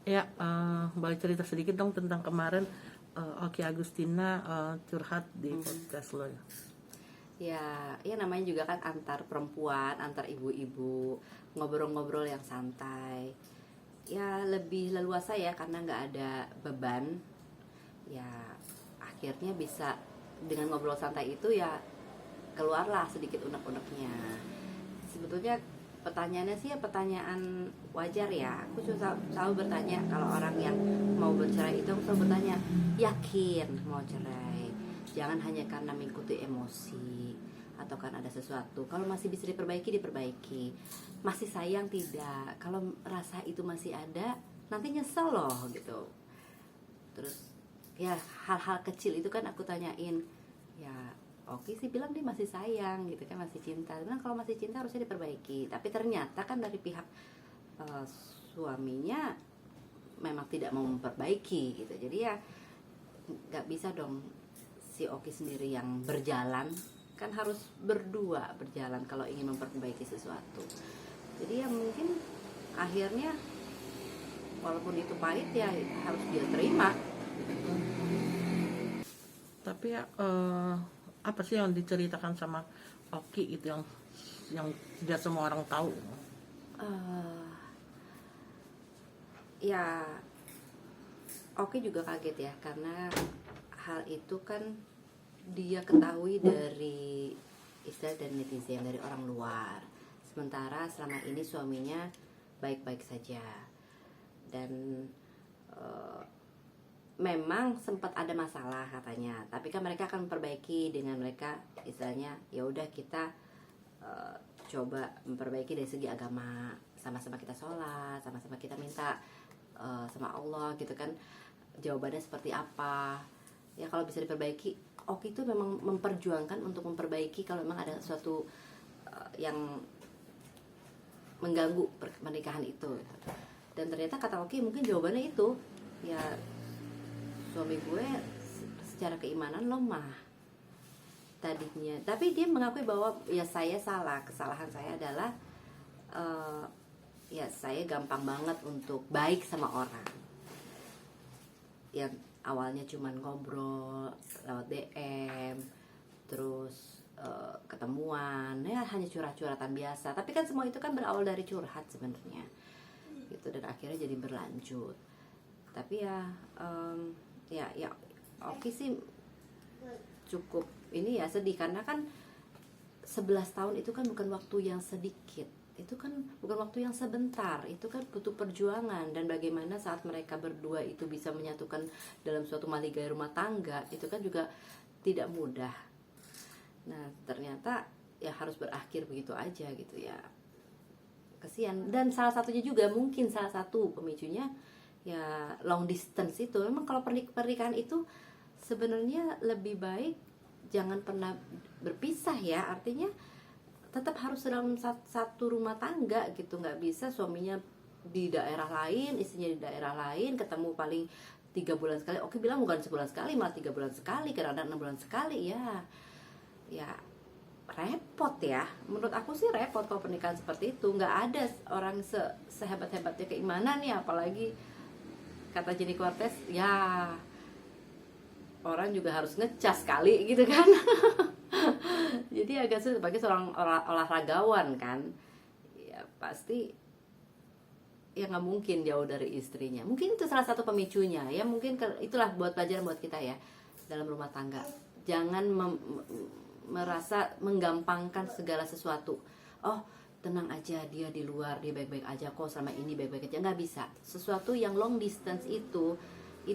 Ya, boleh cerita sedikit dong tentang kemarin Oki Agustina curhat di podcast lo ya. Ya namanya juga kan antar perempuan, antar ibu-ibu, ngobrol-ngobrol yang santai. Ya lebih leluasa ya karena nggak ada beban. Ya akhirnya bisa dengan ngobrol santai itu ya keluarlah sedikit unek-uneknya. Sebetulnya pertanyaannya sih ya pertanyaan wajar ya. Aku selalu bertanya kalau orang yang mau bercerai itu, aku selalu bertanya, yakin mau cerai? Jangan hanya karena mengikuti emosi atau kan ada sesuatu. Kalau masih bisa diperbaiki, diperbaiki. Masih sayang tidak? Kalau rasa itu masih ada, nanti nyesel loh gitu. Terus ya hal-hal kecil itu kan aku tanyain. Ya oke sih bilang dia masih sayang gitu kan, masih cinta. Bilang kalau masih cinta harusnya diperbaiki. Tapi ternyata kan dari pihak uh, suaminya memang tidak mau memperbaiki gitu. Jadi ya nggak bisa dong si Oki sendiri yang berjalan, kan harus berdua berjalan kalau ingin memperbaiki sesuatu. Jadi ya mungkin akhirnya walaupun itu pahit ya harus dia terima. Tapi ya apa sih yang diceritakan sama Oki itu yang tidak semua orang tahu? uh, Ya Oki juga kaget ya karena hal itu kan dia ketahui dari istilah dan netizen, dari orang luar. Sementara selama ini suaminya baik-baik saja dan uh, memang sempat ada masalah katanya, tapi kan mereka akan memperbaiki dengan mereka istilahnya ya udah kita uh, coba memperbaiki dari segi agama, sama-sama kita sholat, sama-sama kita minta sama Allah gitu kan, jawabannya seperti apa ya. Kalau bisa diperbaiki, Oki itu memang memperjuangkan untuk memperbaiki kalau memang ada sesuatu yang mengganggu pernikahan itu gitu. Dan ternyata kata Oki mungkin jawabannya itu ya, suami gue secara keimanan lemah tadinya, tapi dia mengakui bahwa ya saya salah, kesalahan saya adalah ya saya gampang banget untuk baik sama orang yang awalnya cuman ngobrol lewat DM, terus ketemuan ya hanya curhat-curhatan biasa, tapi kan semua itu kan berawal dari curhat sebenarnya gitu, dan akhirnya jadi berlanjut. Tapi ya ya oke sih cukup ini ya sedih karena kan 11 tahun itu kan bukan waktu yang sedikit, itu kan bukan waktu yang sebentar, itu kan butuh perjuangan. Dan bagaimana saat mereka berdua itu bisa menyatukan dalam suatu maligai rumah tangga, itu kan juga tidak mudah. Nah ternyata ya harus berakhir begitu aja gitu ya, kesian. Dan salah satunya juga mungkin salah satu pemicunya ya long distance itu. Memang kalau pernikahan itu sebenarnya lebih baik jangan pernah berpisah ya, artinya tetap harus dalam satu rumah tangga gitu. Nggak bisa suaminya di daerah lain, istrinya di daerah lain, ketemu paling 3 bulan sekali. Oke bilang bukan sebulan sekali, malah 3 bulan sekali, kadang-kadang 6 bulan sekali ya repot ya. Menurut aku sih repot kalau pernikahan seperti itu. Nggak ada orang sehebat-hebatnya keimanan ya, apalagi kata Jenny Cortez ya orang juga harus ngecas kali gitu kan. Jadi agak sulit bagi seorang olahragawan kan, ya pasti ya nggak mungkin jauh dari istrinya. Mungkin itu salah satu pemicunya ya, mungkin itulah buat pelajaran buat kita ya dalam rumah tangga. Jangan merasa menggampangkan segala sesuatu. Oh tenang aja, dia di luar dia baik-baik aja kok, selama ini baik-baik aja. Nggak bisa. Sesuatu yang long distance itu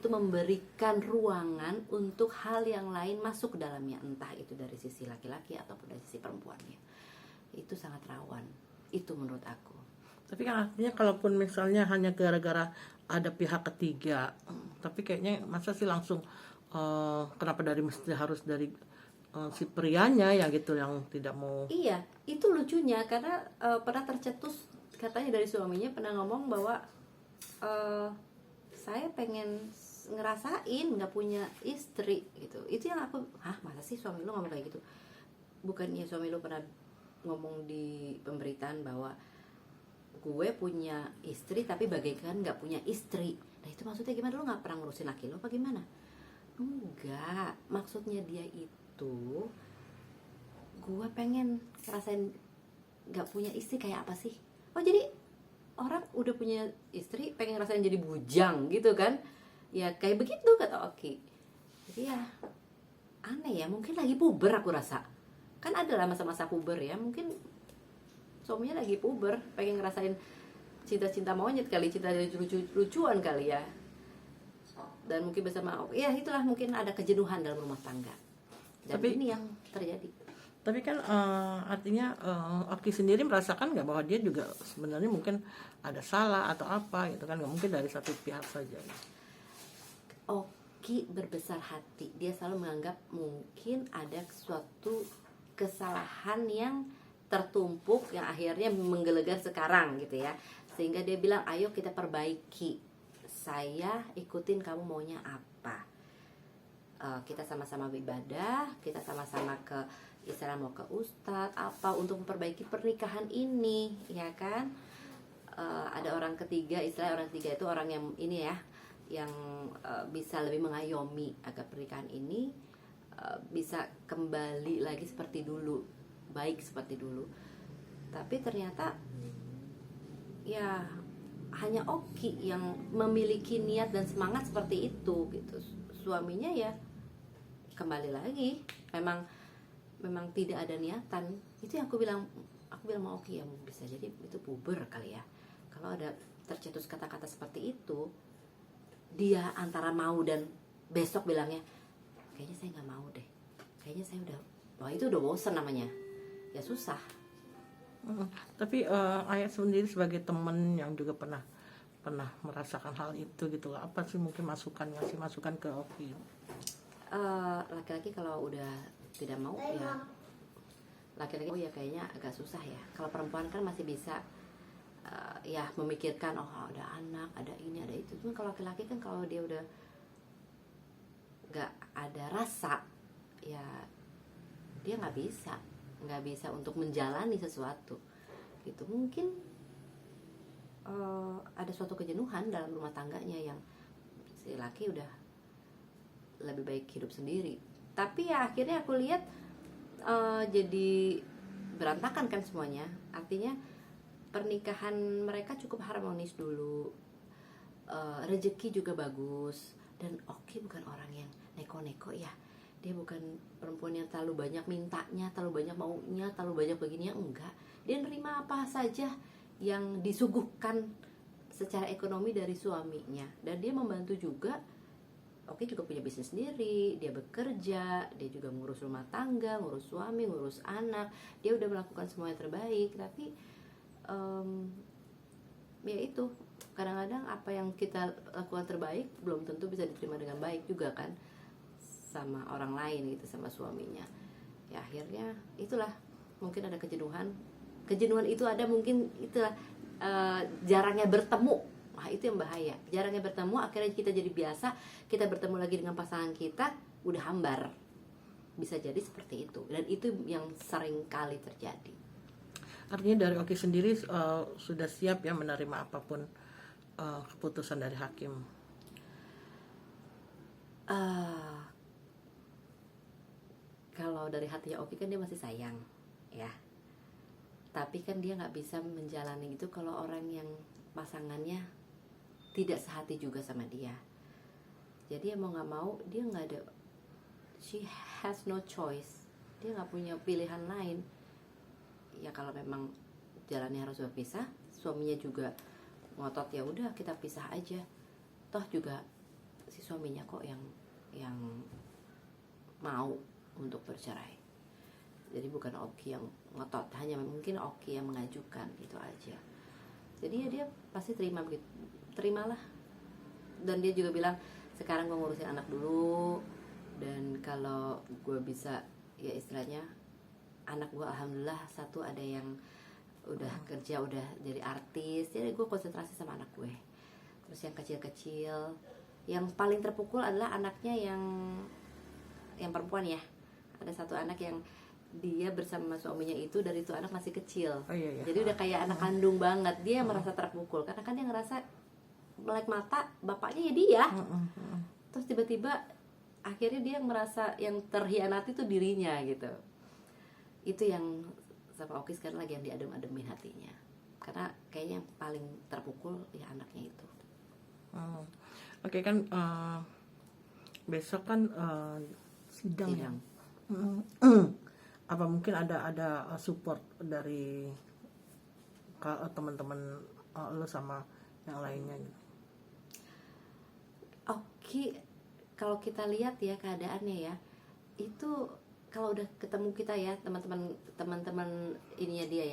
memberikan ruangan untuk hal yang lain masuk ke dalamnya, entah itu dari sisi laki-laki ataupun dari sisi perempuannya. Itu sangat rawan, itu menurut aku. Tapi kan artinya kalaupun misalnya hanya gara-gara ada pihak ketiga, tapi kayaknya masa sih langsung kenapa mesti harus dari si prianya ya gitu yang tidak mau. Iya, itu lucunya karena pernah tercetus katanya dari suaminya pernah ngomong bahwa saya pengen ngerasain nggak punya istri gitu. Itu yang aku, masa sih suami lu ngomong kayak gitu? Bukannya suami lu pernah ngomong di pemberitaan bahwa gue punya istri tapi bagaikan nggak punya istri. Nah itu maksudnya gimana, lu nggak pernah ngurusin laki lo apa gimana? Enggak, maksudnya dia itu gue pengen ngerasain nggak punya istri kayak apa sih. Oh jadi orang udah punya istri pengen ngerasain jadi bujang gitu kan, ya kayak begitu kata Oki. Jadi ya aneh ya, mungkin lagi puber aku rasa, kan ada lah masa-masa puber ya, mungkin suaminya lagi puber pengen ngerasain cinta-cinta monyet kali, cinta lucu-lucuan kali ya, dan mungkin bersama ya itulah, mungkin ada kejenuhan dalam rumah tangga, dan Tapi- ini yang terjadi. Tapi kan artinya Oki sendiri merasakan nggak bahwa dia juga sebenarnya mungkin ada salah atau apa gitu kan, nggak mungkin dari satu pihak saja. Oki berbesar hati, dia selalu menganggap mungkin ada suatu kesalahan yang tertumpuk yang akhirnya menggelegar sekarang gitu ya, sehingga dia bilang ayo kita perbaiki, saya ikutin kamu maunya apa. Kita sama-sama beribadah, kita sama-sama ke istilah mau ke ustadz apa untuk memperbaiki pernikahan ini ya kan. Ada orang ketiga, istilah orang ketiga itu orang yang ini ya, yang bisa lebih mengayomi agar pernikahan ini bisa kembali lagi seperti dulu, baik seperti dulu. Tapi ternyata ya hanya Oki yang memiliki niat dan semangat seperti itu gitu. Suaminya ya kembali lagi memang tidak ada niatan. Itu yang aku bilang sama Oki, ya bisa jadi itu puber kali ya. Kalau ada tercetus kata-kata seperti itu, dia antara mau dan besok bilangnya kayaknya saya nggak mau deh, kayaknya saya udah, wah itu udah bosan namanya, ya susah. Tapi Ayah sendiri sebagai teman yang juga pernah merasakan hal itu gitu, apa sih mungkin ngasih masukan ke Oki? Laki-laki kalau udah tidak mau ya, laki-laki ya kayaknya agak susah ya. Kalau perempuan kan masih bisa ya memikirkan, oh ada anak, ada ini, ada itu. Cuma kalau laki-laki kan kalau dia udah nggak ada rasa, ya dia nggak bisa untuk menjalani sesuatu gitu. Mungkin ada suatu kejenuhan dalam rumah tangganya yang si laki udah lebih baik hidup sendiri. Tapi ya akhirnya aku lihat jadi berantakan kan semuanya. Artinya pernikahan mereka cukup harmonis dulu, rezeki juga bagus, dan Oki bukan orang yang neko-neko ya. Dia bukan perempuan yang terlalu banyak mintanya, terlalu banyak maunya, terlalu banyak begininya, enggak. Dia nerima apa saja yang disuguhkan secara ekonomi dari suaminya, dan dia membantu juga. Oki juga punya bisnis sendiri, dia bekerja, dia juga ngurus rumah tangga, ngurus suami, ngurus anak. Dia udah melakukan semua yang terbaik. Tapi ya itu, kadang-kadang apa yang kita lakukan terbaik belum tentu bisa diterima dengan baik juga kan sama orang lain gitu, sama suaminya. Ya akhirnya itulah, mungkin ada kejenuhan itu ada, mungkin itulah jarangnya bertemu. Wah itu yang bahaya, jarangnya bertemu, akhirnya kita jadi biasa, kita bertemu lagi dengan pasangan kita udah hambar. Bisa jadi seperti itu, dan itu yang sering kali terjadi. Artinya dari Oki sendiri sudah siap ya menerima apapun keputusan dari hakim. Kalau dari hatinya Oki kan dia masih sayang ya, tapi kan dia nggak bisa menjalani itu kalau orang yang pasangannya tidak sehati juga sama dia. Jadi ya mau nggak mau dia nggak ada, she has no choice, dia nggak punya pilihan lain. Ya kalau memang jalannya harus berpisah, suaminya juga ngotot, ya udah kita pisah aja. Toh juga si suaminya kok yang mau untuk bercerai. Jadi bukan Oki yang ngotot, hanya mungkin Oki yang mengajukan, gitu aja. Jadi ya dia pasti terimalah. Dan dia juga bilang sekarang gue ngurusin anak dulu, dan kalau gue bisa, ya istilahnya anak gue alhamdulillah satu ada yang udah kerja, udah jadi artis, jadi gue konsentrasi sama anak gue. Terus yang kecil-kecil, yang paling terpukul adalah anaknya yang perempuan ya. Ada satu anak yang dia bersama suaminya itu dari itu anak masih kecil. Oh, iya, iya. Jadi udah kayak anak kandung banget. Dia yang merasa terpukul karena kan dia ngerasa melek mata bapaknya ya dia. Terus tiba-tiba akhirnya dia merasa yang terhianati itu dirinya gitu. Itu yang sama Oki sekarang lagi yang diadem-ademin hatinya. Karena kayaknya yang paling terpukul ya anaknya itu. Oke kan besok kan sidang. Ya? Sidang. Apa mungkin ada support dari teman-teman lo sama yang lainnya gitu? Oke, kalau kita lihat ya keadaannya ya, itu kalau udah ketemu kita ya teman-teman ininya dia ya,